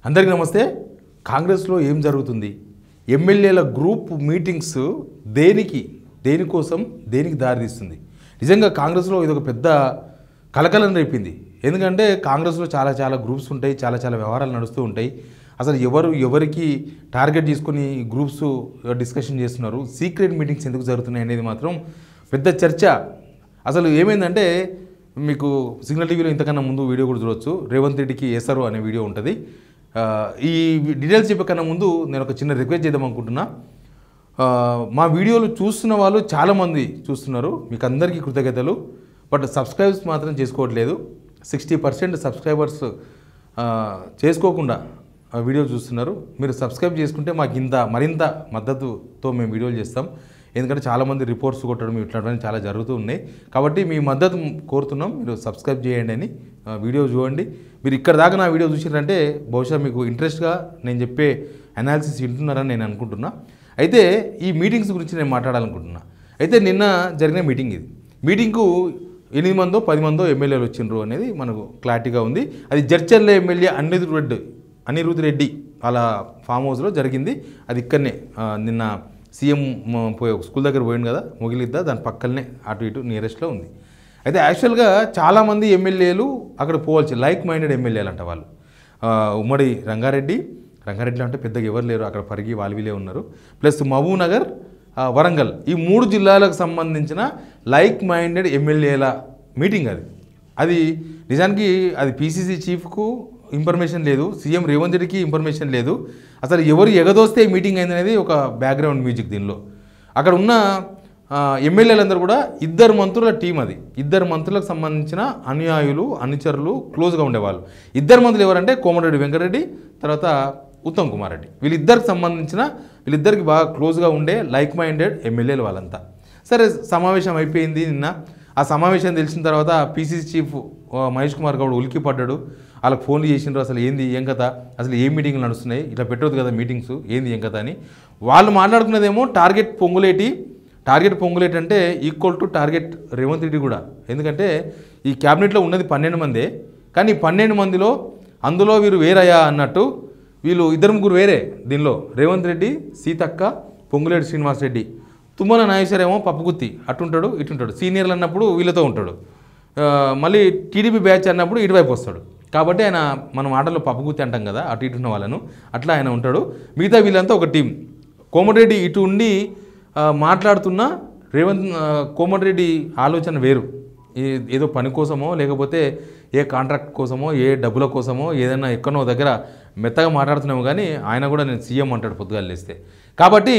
అందరికీ నమస్తే. కాంగ్రెస్లో ఏం జరుగుతుంది? ఎమ్మెల్యేల గ్రూప్ మీటింగ్స్ దేనికోసం దేనికి దారితీస్తుంది? నిజంగా కాంగ్రెస్లో ఇదొక పెద్ద కలకలం రేపింది. ఎందుకంటే కాంగ్రెస్లో చాలా గ్రూప్స్ ఉంటాయి, చాలా వ్యవహారాలు నడుస్తూ ఉంటాయి. అసలు ఎవరికి టార్గెట్ చేసుకుని గ్రూప్స్ డిస్కషన్ చేస్తున్నారు, సీక్రెట్ మీటింగ్స్ ఎందుకు జరుగుతున్నాయి అనేది మాత్రం పెద్ద చర్చ. అసలు ఏమైందంటే మీకు సిగ్నల్ టీవీలో ఇంతకన్నా ముందు వీడియో కూడా చూడొచ్చు. రేవంత్ రెడ్డికి ఎసరు అనే వీడియో ఉంటుంది. ఈ డీటెయిల్స్ చెప్పే కన్నా ముందు నేను ఒక చిన్న రిక్వెస్ట్ చేద్దాం అనుకుంటున్నా. మా వీడియోలు చూస్తున్న వాళ్ళు చాలామంది చూస్తున్నారు, మీకు అందరికీ కృతజ్ఞతలు. బట్ సబ్స్క్రైబ్స్ మాత్రం చేసుకోవట్లేదు. 60% సబ్స్క్రైబర్స్ చేసుకోకుండా వీడియో చూస్తున్నారు. మీరు సబ్స్క్రైబ్ చేసుకుంటే మాకు మరింత మద్దతుతో మేము వీడియోలు చేస్తాం. ఎందుకంటే చాలామంది రిపోర్ట్స్ కొట్టడం ఇట్లాంటివన్నీ చాలా జరుగుతూ ఉన్నాయి. కాబట్టి మీ మద్దతు కోరుతున్నాం. మీరు సబ్స్క్రైబ్ చేయండి అని వీడియో చూడండి. మీరు ఇక్కడ దాకా నా వీడియో చూసారంటే బహుశా మీకు ఇంట్రెస్ట్గా నేను చెప్పే అనాలిసిస్ వింటున్నారని నేను అనుకుంటున్నా. అయితే ఈ మీటింగ్స్ గురించి నేను మాట్లాడాలనుకుంటున్నా. అయితే నిన్న జరిగిన మీటింగ్ ఇది. మీటింగ్కు 8 మందో 10 మందో ఎమ్మెల్యేలు వచ్చిండ్రు అనేది మనకు క్లారిటీగా ఉంది. అది జడ్చర్ల ఎమ్మెల్యే అనిరుద్ రెడ్డి వాళ్ళ ఫామ్ హౌస్లో జరిగింది. అది ఇక్కడనే నిన్న సీఎం స్కూల్ దగ్గర పోయింది కదా, మొగిలిద్దా, దాని పక్కనే అటు ఇటు నియరెస్ట్లో ఉంది. అయితే యాక్చువల్గా చాలామంది ఎమ్మెల్యేలు అక్కడ పోవాల్సి, లైక్ మైండెడ్ ఎమ్మెల్యేలు అంట వాళ్ళు. ఉమ్మడి రంగారెడ్డిలో అంటే పెద్దగా ఎవరు లేరు, అక్కడ పరిగి వాల్వీలే ఉన్నారు. ప్లస్ మహబూబ్ నగర్, వరంగల్, ఈ 3 జిల్లాలకు సంబంధించిన లైక్ మైండెడ్ ఎమ్మెల్యేల మీటింగ్ అది నిజానికి అది పీసీసీ చీఫ్కు ఇన్ఫర్మేషన్ లేదు, సీఎం రేవంత్ రెడ్డికి ఇన్ఫర్మేషన్ లేదు. అసలు ఎవరు ఎగదోస్తే మీటింగ్ అయిందనేది ఒక బ్యాక్గ్రౌండ్ మ్యూజిక్ దీనిలో. అక్కడ ఉన్న ఎమ్మెల్యేలందరూ కూడా 2 మంత్రుల టీం. అది 2 మంత్రులకు సంబంధించిన అనుయాయులు, అనుచరులు, క్లోజ్గా ఉండేవాళ్ళు. 2 మంత్రులు ఎవరంటే కోమటిరెడ్డి వెంకటరెడ్డి, తర్వాత ఉత్తమ్ కుమార్ రెడ్డి. వీళ్ళిద్దరికి బాగా క్లోజ్గా ఉండే లైక్ మైండెడ్ ఎమ్మెల్యేలు వాళ్ళంతా. సరే, సమావేశం అయిపోయింది నిన్న. ఆ సమావేశం తెలిసిన తర్వాత పీసీసీ చీఫ్ మహేష్ కుమార్ గౌడ్ ఉలికి పడ్డాడు. వాళ్ళకి ఫోన్లు చేసిండ్రు, అసలు ఏంది ఏం కథ, అసలు ఏం మీటింగ్లు నడుస్తున్నాయి, ఇట్లా పెట్టవద్దు కదా మీటింగ్స్, ఏంది ఏం కథ అని. వాళ్ళు మాట్లాడుకున్నదేమో టార్గెట్ పొంగులేటి అంటే equal to target Revanth Reddy కూడా. ఎందుకంటే ఈ క్యాబినెట్లో ఉన్నది 12 మందే, కానీ 12 మందిలో అందులో వీరు వేరయ్యా అన్నట్టు వీళ్ళు 2-3 వేరే. దీనిలో రేవంత్ రెడ్డి, సీతక్క, పొంగులేటి శ్రీనివాస్ రెడ్డి, తుమ్మల నాగేశ్వరేమో పప్పుగుత్తి, అటుంటాడు ఇటుంటాడు. సీనియర్లు అన్నప్పుడు వీళ్ళతో ఉంటాడు, మళ్ళీ టీడీపీ బ్యాచ్ అన్నప్పుడు ఇటువైపు వస్తాడు. కాబట్టి ఆయన మనం ఆటల్లో పప్పుగుత్తి అంటాం కదా, అటు ఇటు ఉన్న వాళ్ళను, అట్లా ఆయన ఉంటాడు. మిగతా వీళ్ళంతా ఒక టీం. కోమటిరెడ్డి ఇటు ఉండి మాట్లాడుతున్న కోమటిరెడ్డి ఆలోచన వేరు. ఏదో పని కోసమో, లేకపోతే ఏ కాంట్రాక్ట్ కోసమో, ఏ డబ్బుల కోసమో, ఏదైనా ఎక్కడో దగ్గర మెత్తగా మాట్లాడుతున్నాము. కానీ ఆయన కూడా నేను సీఎం అంటాడు పొద్దుగాలు లేస్తే. కాబట్టి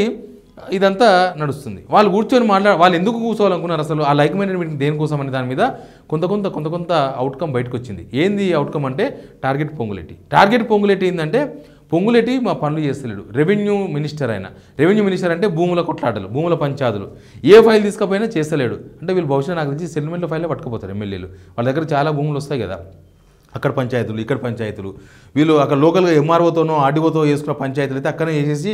ఇదంతా నడుస్తుంది. వాళ్ళు కూర్చొని వాళ్ళు ఎందుకు కూర్చోవాలనుకున్నారు, అసలు ఆ లైక్ మైండెడ్ మీటింగ్ దేనికోసం అనే దాని మీద కొంత అవుట్కమ్ బయటకు వచ్చింది. ఏంది అవుట్కమ్ అంటే టార్గెట్ పొంగులేటి ఏంటంటే, పొంగులేటి మా పనులు చేస్తలేడు. రెవెన్యూ మినిస్టర్ అంటే భూముల కొట్లాటలు, భూముల పంచాదులు, ఏ ఫైల్ తీసుకపోయినా చేస్తలేడు. అంటే వీళ్ళు బహుశా నాకు తెలిసి సెటిల్మెంట్ ఫైల్లో పట్టుకుపోతారు ఎమ్మెల్యేలు. వాళ్ళ దగ్గర చాలా భూములు వస్తాయి కదా, అక్కడ పంచాయతీలు, ఇక్కడ పంచాయతీలు. వీళ్ళు అక్కడ లోకల్గా ఎంఆర్ఓతోనో ఆర్డీఓతో చేసుకున్న పంచాయతీలు అయితే అక్కడనే చేసేసి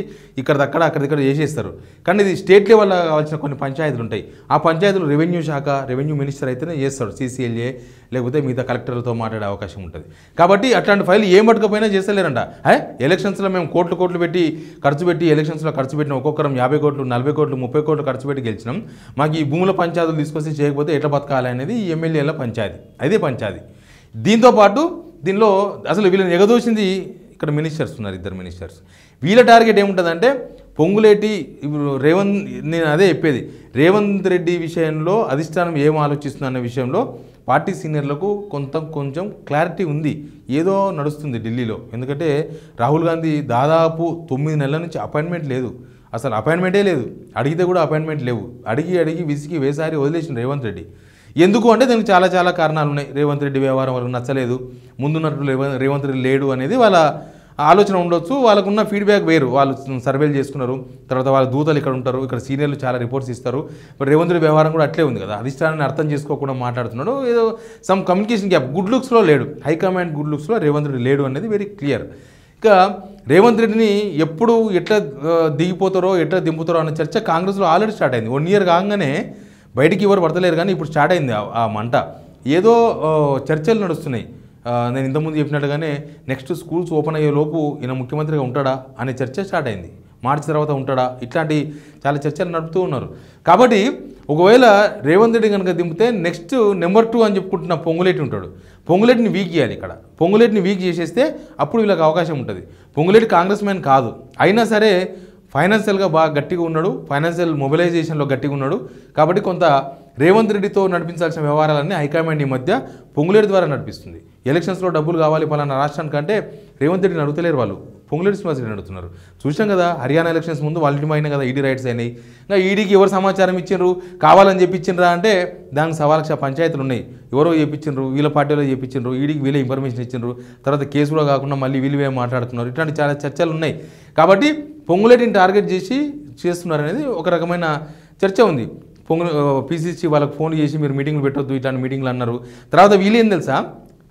అక్కడిక్కడ చేసేస్తారు. కానీ ఇది స్టేట్ లెవెల్లో కావాల్సిన కొన్ని పంచాయతీలు ఉంటాయి. ఆ పంచాయతీలు రెవెన్యూ మినిస్టర్ అయితేనే చేస్తాడు, సీసీఎల్ఏ లేకపోతే మిగతా కలెక్టర్లతో మాట్లాడే అవకాశం ఉంటుంది. కాబట్టి అట్లాంటి ఫైల్ ఏం పట్టుకపోయినా చేస్తలేరంట. ఎలక్షన్స్లో మేము కోట్లు పెట్టి ఖర్చు పెట్టి ఎలక్షన్స్లో ఖర్చు పెట్టిన ఒక్కొక్కరం 50 కోట్లు, 40 కోట్లు, 30 కోట్లు ఖర్చు పెట్టి గెలిచినాం. మాకు ఈ భూముల పంచాయతీలు తీసుకొచ్చి చేయకపోతే ఎట్లా బతకాలి అనేది ఈ ఎమ్మెల్యేల పంచాయతీ. అదే పంచాయతీ. దీంతోపాటు దీనిలో అసలు వీళ్ళని ఎగదోసింది ఇక్కడ మినిస్టర్స్ ఉన్నారు, 2 మినిస్టర్స్. వీళ్ళ టార్గెట్ ఏముంటుందంటే పొంగులేటి నేను అదే చెప్పేది, రేవంత్ రెడ్డి విషయంలో అధిష్టానం ఏం ఆలోచిస్తుంది అన్న విషయంలో పార్టీ సీనియర్లకు కొంచెం క్లారిటీ ఉంది. ఏదో నడుస్తుంది ఢిల్లీలో. ఎందుకంటే రాహుల్ గాంధీ దాదాపు 9 నెలల నుంచి అపాయింట్మెంట్ లేదు, అసలు అపాయింట్మెంటే లేదు. అడిగితే కూడా అపాయింట్మెంట్ లేవు. అడిగి విసిగి వేసారి వదిలేసిన రేవంత్ రెడ్డి. ఎందుకు అంటే దానికి చాలా కారణాలు ఉన్నాయి. రేవంత్ రెడ్డి వ్యవహారం వాళ్ళకి నచ్చలేదు, ముందున్నట్టు రేవంత్ రెడ్డి లేడు అనేది వాళ్ళ ఆలోచన ఉండొచ్చు. వాళ్ళకున్న ఫీడ్బ్యాక్ వేరు. వాళ్ళు సర్వేలు చేసుకున్నారు, తర్వాత వాళ్ళ దూతలు ఇక్కడ ఉంటారు, ఇక్కడ సీనియర్లు చాలా రిపోర్ట్స్ ఇస్తారు. బట్ రేవంత్ రెడ్డి వ్యవహారం కూడా అట్లే ఉంది కదా, అధిష్టానాన్ని అర్థం చేసుకోకుండా మాట్లాడుతున్నాడు. ఏదో సమ్ కమ్యూనికేషన్ గ్యాప్, గుడ్ లుక్స్లో లేడు, హైకమాండ్ గుడ్ లుక్స్లో రేవంత్ రెడ్డి లేడు అనేది వెరీ క్లియర్. ఇక రేవంత్ రెడ్డిని ఎప్పుడు ఎట్లా దిగిపోతారో ఎట్లా దింపుతారో అన్న చర్చ కాంగ్రెస్లో ఆల్రెడీ స్టార్ట్ అయింది. 1 ఇయర్ కాగానే బయటికి ఎవరు పడతలేరు, కానీ ఇప్పుడు స్టార్ట్ అయింది ఆ మంట. ఏదో చర్చలు నడుస్తున్నాయి. నేను ఇంతకుముందు చెప్పినట్టుగానే నెక్స్ట్ స్కూల్స్ ఓపెన్ అయ్యే లోపు ఈయన ముఖ్యమంత్రిగా ఉంటాడా అనే చర్చ స్టార్ట్ అయింది. మార్చి తర్వాత ఉంటాడా, ఇట్లాంటి చాలా చర్చలు నడుపుతూ ఉన్నారు. కాబట్టి ఒకవేళ రేవంత్ రెడ్డి కనుక దింపితే నెక్స్ట్ నెంబర్ 2 అని చెప్పుకుంటున్న పొంగులేటి ఉంటాడు. పొంగులేటిని వీక్ చేయాలి. ఇక్కడ పొంగులేటిని వీక్ చేసేస్తే అప్పుడు వీళ్ళకి అవకాశం ఉంటుంది. పొంగులేటి కాంగ్రెస్ మ్యాన్ కాదు, అయినా సరే ఫైనాన్షియల్గా బాగా గట్టిగా ఉన్నాడు, ఫైనాన్షియల్ మొబిలైజేషన్లో గట్టిగా ఉన్నాడు. కాబట్టి కొంత రేవంత్ రెడ్డితో నడిపించాల్సిన వ్యవహారాలన్నీ హైకమాండ్ ఈ మధ్య పొంగులేటి ద్వారా నడిపిస్తుంది. ఎలక్షన్స్లో డబ్బులు కావాలి పలానా రాష్ట్రానికంటే రేవంత్ రెడ్డిని అడుగుతలేరు, వాళ్ళు పొంగులేటి శ్రీనివాసరెడ్డిని అడుగుతున్నారు. చూసాం కదా, హర్యానా ఎలక్షన్స్ ముందు వాళ్ళ అయినా కదా ఈడీ రైట్స్ అయినాయి. ఇంకా ఈడీకి ఎవరు సమాచారం ఇచ్చిండ్రు, కావాలని చెప్పించిండ్రా అంటే దానికి 1,000,000 పంచాయతీలు ఉన్నాయి. ఎవరో చెప్పించిండ్రు, వీళ్ళ పార్టీలో చెప్పించిండ్రు, ఈడీకి వీళ్ళే ఇన్ఫర్మేషన్ ఇచ్చిండ్రు, తర్వాత కేసు కూడా కాకుండా మళ్ళీ వీళ్ళే మాట్లాడుతున్నారు. ఇట్లాంటి చాలా చర్చలు ఉన్నాయి. కాబట్టి పొంగులేటిని టార్గెట్ చేస్తున్నారు అనేది ఒక రకమైన చర్చ ఉంది. పీసీసీ వాళ్ళకి ఫోన్లు చేసి మీరు మీటింగ్లు పెట్టొద్దు, ఇట్లాంటి మీటింగ్లు అన్నారు. తర్వాత వీళ్ళు ఏం తెలుసా,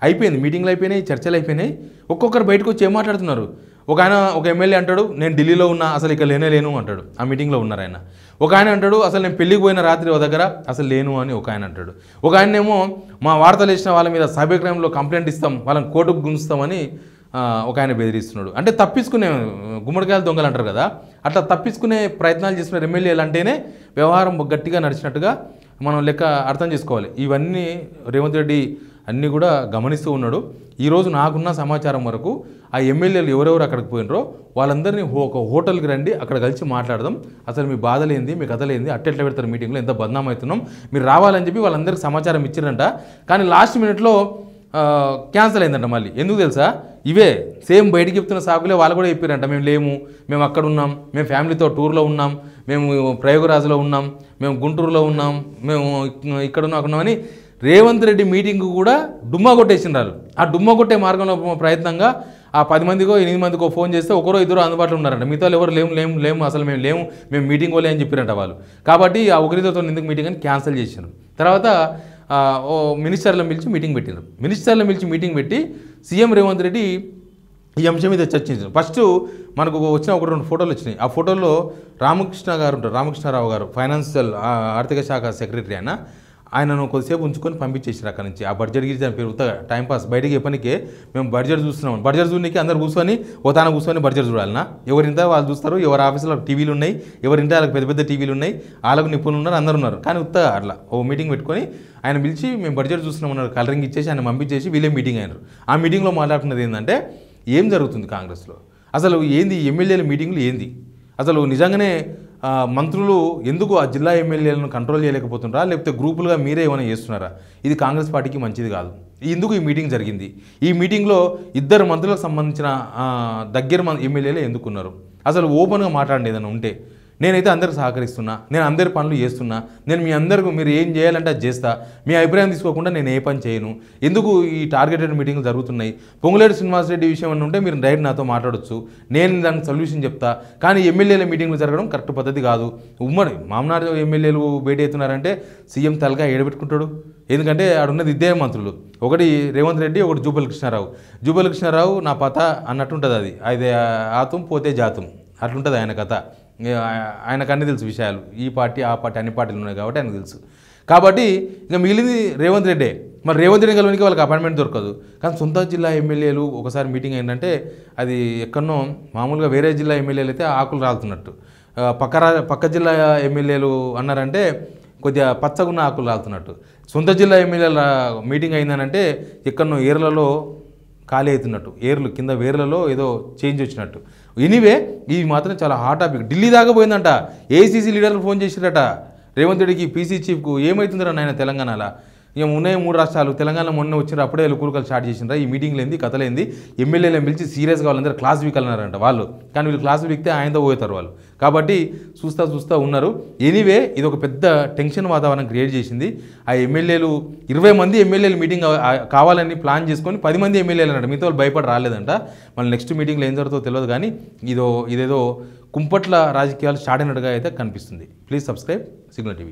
అయిపోయింది మీటింగ్లు అయిపోయినాయి, చర్చలు అయిపోయినాయి. ఒక్కొక్కరు బయటకు వచ్చి ఏం మాట్లాడుతున్నారు. ఒక ఎమ్మెల్యే అంటాడు నేను ఢిల్లీలో ఉన్నా, అసలు ఇక్కడ లేను అంటాడు, ఆ మీటింగ్లో ఉన్నారు ఆయన. ఒక ఆయన అంటాడు అసలు నేను పెళ్ళికి పోయిన రాత్రి ఒక దగ్గర అసలు లేను అని ఒక ఆయన అంటాడు. ఒక ఆయనేమో మా వార్తలు వేసిన వాళ్ళ మీద సైబర్ క్రైమ్లో కంప్లైంట్ ఇస్తాం, వాళ్ళని కోర్టుకు గుంచుతామని ఒక ఆయన బెదిరిస్తున్నాడు. అంటే తప్పించుకునే గుమ్మడికాయలు దొంగలు అంటారు కదా, అట్లా తప్పించుకునే ప్రయత్నాలు చేస్తున్న ఎమ్మెల్యేలు అంటేనే వ్యవహారం గట్టిగా నడిచినట్టుగా మనం లెక్క అర్థం చేసుకోవాలి. ఇవన్నీ రేవంత్ రెడ్డి అన్నీ కూడా గమనిస్తూ ఉన్నాడు. ఈరోజు నాకున్న సమాచారం వరకు ఆ ఎమ్మెల్యేలు ఎవరెవరు అక్కడికి పోయినరో వాళ్ళందరినీ ఒక హోటల్కి రండి, అక్కడ కలిసి మాట్లాడదాం, అసలు మీ బాధలేంది, మీ కథలేంది, అట్టెట్లా పెడతారు మీటింగ్లో, ఎంత బదనాం అవుతున్నాం, మీరు రావాలని చెప్పి వాళ్ళందరికీ సమాచారం ఇచ్చారంట. కానీ లాస్ట్ మినిట్లో క్యాన్సిల్ అయిందంట. మళ్ళీ ఎందుకు తెలుసా, ఇవే సేమ్ బయటికి చెప్తున్న సాకులే వాళ్ళు కూడా చెప్పారంట, మేము లేము, మేము అక్కడ ఉన్నాం, మేము ఫ్యామిలీతో టూర్లో ఉన్నాం, మేము ప్రయోగరాజులో ఉన్నాం, మేము గుంటూరులో ఉన్నాం, మేము ఇక్కడ ఉన్నామని రేవంత్ రెడ్డి మీటింగ్ కూడా డుమ్మా కొట్టేసినారు. ఆ డుమ్మా కొట్టే మార్గంలో ప్రయత్నంగా ఆ 10 మందికో 8 మందికో ఫోన్ చేస్తే ఒకరో ఇద్దరు అందుబాటులో ఉన్నారంట, మిగతా ఎవరు లేము అసలు మేము మీటింగ్ పోలే అని చెప్పారంట వాళ్ళు. కాబట్టి ఆ ఒకరితో ఎందుకు మీటింగ్ అని క్యాన్సిల్ చేశారు. తర్వాత మినిస్టర్లను పిలిచి మీటింగ్ పెట్టారు. మినిస్టర్లను పిలిచి మీటింగ్ పెట్టి సీఎం రేవంత్ రెడ్డి ఈ అంశం మీద చర్చించారు. ఫస్ట్ మనకు వచ్చిన 1-2 ఫోటోలు వచ్చినాయి. ఆ ఫోటోల్లో రామకృష్ణారావు గారు ఫైనాన్షియల్ ఆర్థిక శాఖ సెక్రటరీ ఆయనను కొద్దిసేపు ఉంచుకొని పంపించేసారు అక్కడ నుంచి. ఆ బడ్జెట్ గిరి పేరు టైంపాస్ బయటకి చెప్పనికే మేము బడ్జెట్ చూస్తున్నాం, బడ్జెట్ చూడడానికి అందరు కూర్చొని తాను కూర్చొని బడ్జెట్ చూడాలన్నా, ఎవరింత వాళ్ళు చూస్తారు, ఎవరి ఆఫీసులో టీవీలు ఉన్నాయి, ఎవరింటే వాళ్ళకి పెద్ద పెద్ద టీవీలు ఉన్నాయి, వాళ్ళకు నిపుణులు ఉన్నారు, అందరు ఉన్నారు. కానీ అట్లా ఓ మీటింగ్ పెట్టుకొని ఆయన పిలిచి మేము బడ్జెట్ చూస్తున్నామన్నారు, కలరింగ్ ఇచ్చేసి ఆయన పంపించేసి వీళ్ళే మీటింగ్ అయినారు. ఆ మీటింగ్లో మాట్లాడుతున్నది ఏంటంటే ఏం జరుగుతుంది కాంగ్రెస్లో, అసలు ఏంది ఎమ్మెల్యేల మీటింగ్లు ఏంది, అసలు నిజంగానే మంత్రులు ఎందుకు ఆ జిల్లా ఎమ్మెల్యేలను కంట్రోల్ చేయలేకపోతున్నారా, లేకపోతే గ్రూపులుగా మీరే ఏమైనా చేస్తున్నారా, ఇది కాంగ్రెస్ పార్టీకి మంచిది కాదు. ఎందుకు ఈ మీటింగ్ జరిగింది, ఈ మీటింగ్లో 2 మంత్రులకు సంబంధించిన దగ్గర ఎమ్మెల్యేలు ఎందుకున్నారు, అసలు ఓపెన్గా మాట్లాడండి ఏదైనా ఉంటే. నేనైతే అందరికి సహకరిస్తున్నా, నేను అందరి పనులు చేస్తున్నా, నేను మీ అందరికీ మీరు ఏం చేయాలంటే అది చేస్తా, మీ అభిప్రాయం తీసుకోకుండా నేను ఏ పని చేయను, ఎందుకు ఈ టార్గెటెడ్ మీటింగ్లు జరుగుతున్నాయి, పొంగులేటి శ్రీనివాసరెడ్డి విషయం అని ఉంటే మీరు డైరెక్ట్ నాతో మాట్లాడొచ్చు, నేను దానికి సొల్యూషన్ చెప్తా, కానీ ఎమ్మెల్యేల మీటింగ్లు జరగడం కరెక్ట్ పద్ధతి కాదు. ఉమ్మడి మామనాడు ఎమ్మెల్యేలు భేటీ అవుతున్నారంటే సీఎం తలగా ఏడబెట్టుకుంటాడు, ఎందుకంటే ఆడున్నది 2 మంత్రులు, ఒకటి రేవంత్ రెడ్డి, ఒకటి జూపల్లి కృష్ణారావు నా పత అన్నట్టుంటుంది, అది ఆతం పోతే జాతం అట్లుంటుంది ఆయన కథ. ఆయనకు అన్నీ తెలుసు విషయాలు, ఈ పార్టీ ఆ పార్టీ అన్ని పార్టీలు ఉన్నాయి కాబట్టి ఆయనకు తెలుసు. కాబట్టి ఇంకా మిగిలింది రేవంత్ రెడ్డే. మరి రేవంత్ రెడ్డి కలవడానికి వాళ్ళకి అపాయింట్మెంట్ దొరకదు. కానీ సొంత జిల్లా ఎమ్మెల్యేలు ఒకసారి మీటింగ్ ఏంటంటే అది ఎక్కడనో మామూలుగా వేరే జిల్లా ఎమ్మెల్యేలు అయితే ఆకులు రాలుతున్నట్టు, పక్క జిల్లా ఎమ్మెల్యేలు అన్నారంటే కొద్దిగా పచ్చగున్న ఆకులు రాలుతున్నట్టు, సొంత జిల్లా ఎమ్మెల్యేల మీటింగ్ అయిందనంటే ఎక్కడనో ఏర్లలో ఖాళీ అవుతున్నట్టు, ఏర్లు కింద వేర్లలో ఏదో చేంజ్ వచ్చినట్టు. ఎనీవే ఇది మాత్రం చాలా హాట్ టాపిక్. ఢిల్లీ దాకా పోయిందంట, ఏఐసీసీ లీడర్లు ఫోన్ చేసిరట రేవంత్ రెడ్డికి, పీసీ చీఫ్కు, ఏమవుతుందిరా నాయన తెలంగాణలో, ఇక ఉన్నాయి 3 రాష్ట్రాలు, తెలంగాణ మొన్న వచ్చినారు, అప్పుడే కూలకలు స్టార్ట్ చేసినారా, ఈ మీటింగ్లు ఏంది కథలేంది, ఎమ్మెల్యేలను పిలిచి సీరియస్గా వాళ్ళందరూ క్లాస్ వీక్ అన్నారంట వాళ్ళు, కానీ వీళ్ళు క్లాస్ వీక్తే ఆయనతో పోతారు వాళ్ళు. కాబట్టి చూస్తూ ఉన్నారు. ఎనీవే ఇది ఒక పెద్ద టెన్షన్ వాతావరణం క్రియేట్ చేసింది. ఆ ఎమ్మెల్యేలు 20 మంది ఎమ్మెల్యేలు మీటింగ్ కావాలని ప్లాన్ చేసుకొని 10 మంది ఎమ్మెల్యేలు అన్నట్టు, మిగతా వాళ్ళు భయపడి రాలేదంట. మళ్ళీ నెక్స్ట్ మీటింగ్లో ఏం జరుగుతుందో తెలియదు, కానీ ఇదేదో కుంపట్ల రాజకీయాలు స్టార్ట్ అయినట్టుగా అయితే కనిపిస్తుంది. Please subscribe signal TV.